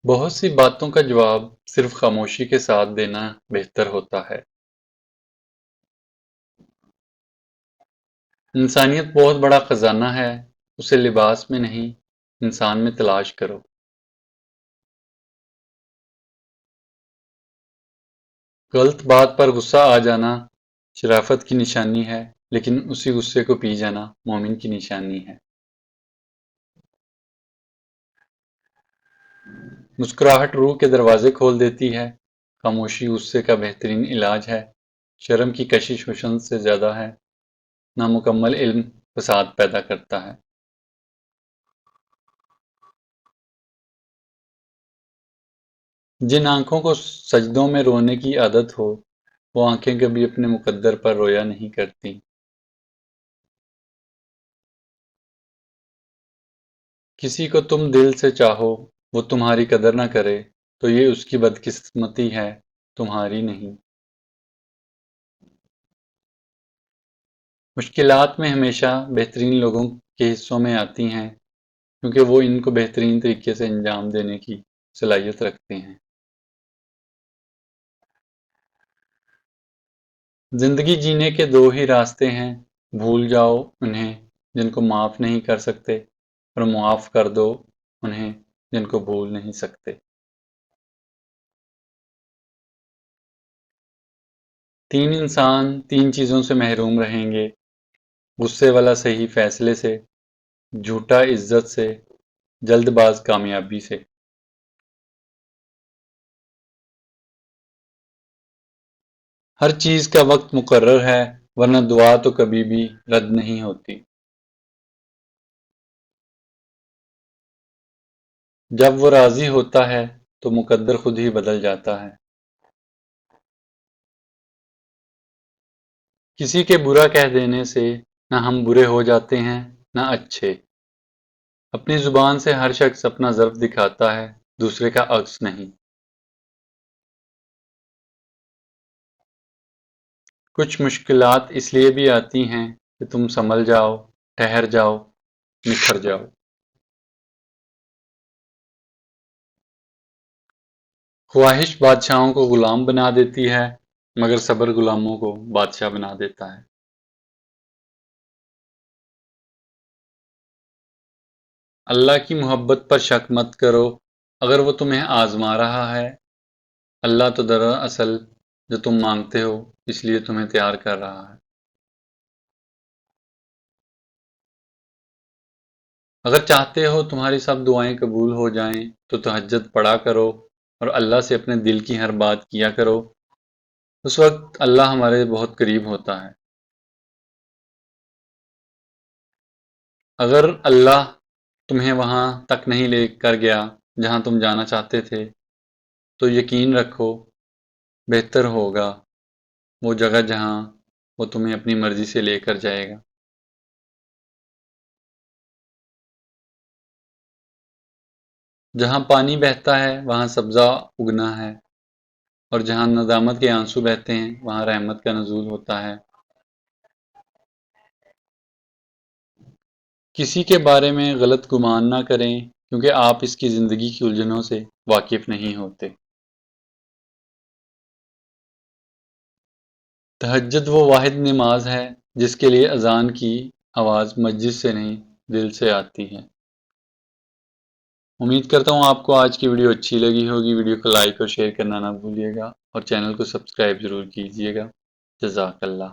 بہت سی باتوں کا جواب صرف خاموشی کے ساتھ دینا بہتر ہوتا ہے۔ انسانیت بہت بڑا خزانہ ہے، اسے لباس میں نہیں، انسان میں تلاش کرو۔ غلط بات پر غصہ آ جانا شرافت کی نشانی ہے، لیکن اسی غصے کو پی جانا مومن کی نشانی ہے۔ مسکراہٹ روح کے دروازے کھول دیتی ہے، خاموشی غصے کا بہترین علاج ہے۔ شرم کی کشش حسن سے زیادہ ہے، نامکمل علم فساد پیدا کرتا ہے۔ جن آنکھوں کو سجدوں میں رونے کی عادت ہو، وہ آنکھیں کبھی اپنے مقدر پر رویا نہیں کرتی۔ کسی کو تم دل سے چاہو، وہ تمہاری قدر نہ کرے، تو یہ اس کی بدقسمتی ہے، تمہاری نہیں۔ مشکلات میں ہمیشہ بہترین لوگوں کے حصوں میں آتی ہیں، کیونکہ وہ ان کو بہترین طریقے سے انجام دینے کی صلاحیت رکھتے ہیں۔ زندگی جینے کے دو ہی راستے ہیں، بھول جاؤ انہیں جن کو معاف نہیں کر سکتے، اور معاف کر دو انہیں جن کو بھول نہیں سکتے۔ تین انسان تین چیزوں سے محروم رہیں گے: غصے والا صحیح فیصلے سے، جھوٹا عزت سے، جلد باز کامیابی سے۔ ہر چیز کا وقت مقرر ہے، ورنہ دعا تو کبھی بھی رد نہیں ہوتی۔ جب وہ راضی ہوتا ہے تو مقدر خود ہی بدل جاتا ہے۔ کسی کے برا کہہ دینے سے نہ ہم برے ہو جاتے ہیں نہ اچھے۔ اپنی زبان سے ہر شخص اپنا ضعف دکھاتا ہے، دوسرے کا عکس نہیں۔ کچھ مشکلات اس لیے بھی آتی ہیں کہ تم سنبھل جاؤ، ٹھہر جاؤ، نکھر جاؤ۔ خواہش بادشاہوں کو غلام بنا دیتی ہے، مگر صبر غلاموں کو بادشاہ بنا دیتا ہے۔ اللہ کی محبت پر شک مت کرو، اگر وہ تمہیں آزما رہا ہے۔ اللہ تو دراصل جو تم مانگتے ہو اس لیے تمہیں تیار کر رہا ہے۔ اگر چاہتے ہو تمہاری سب دعائیں قبول ہو جائیں تو تہجد پڑھا کرو اور اللہ سے اپنے دل کی ہر بات کیا کرو، اس وقت اللہ ہمارے بہت قریب ہوتا ہے۔ اگر اللہ تمہیں وہاں تک نہیں لے کر گیا جہاں تم جانا چاہتے تھے، تو یقین رکھو بہتر ہوگا وہ جگہ جہاں وہ تمہیں اپنی مرضی سے لے کر جائے گا۔ جہاں پانی بہتا ہے وہاں سبزہ اگنا ہے، اور جہاں ندامت کے آنسو بہتے ہیں وہاں رحمت کا نزول ہوتا ہے۔ کسی کے بارے میں غلط گمان نہ کریں، کیونکہ آپ اس کی زندگی کی الجھنوں سے واقف نہیں ہوتے۔ تہجد وہ واحد نماز ہے جس کے لیے اذان کی آواز مسجد سے نہیں دل سے آتی ہے۔ امید کرتا ہوں آپ کو آج کی ویڈیو اچھی لگی ہوگی۔ ویڈیو کو لائک اور شیئر کرنا نہ بھولیے گا، اور چینل کو سبسکرائب ضرور کیجیے گا۔ جزاک اللہ۔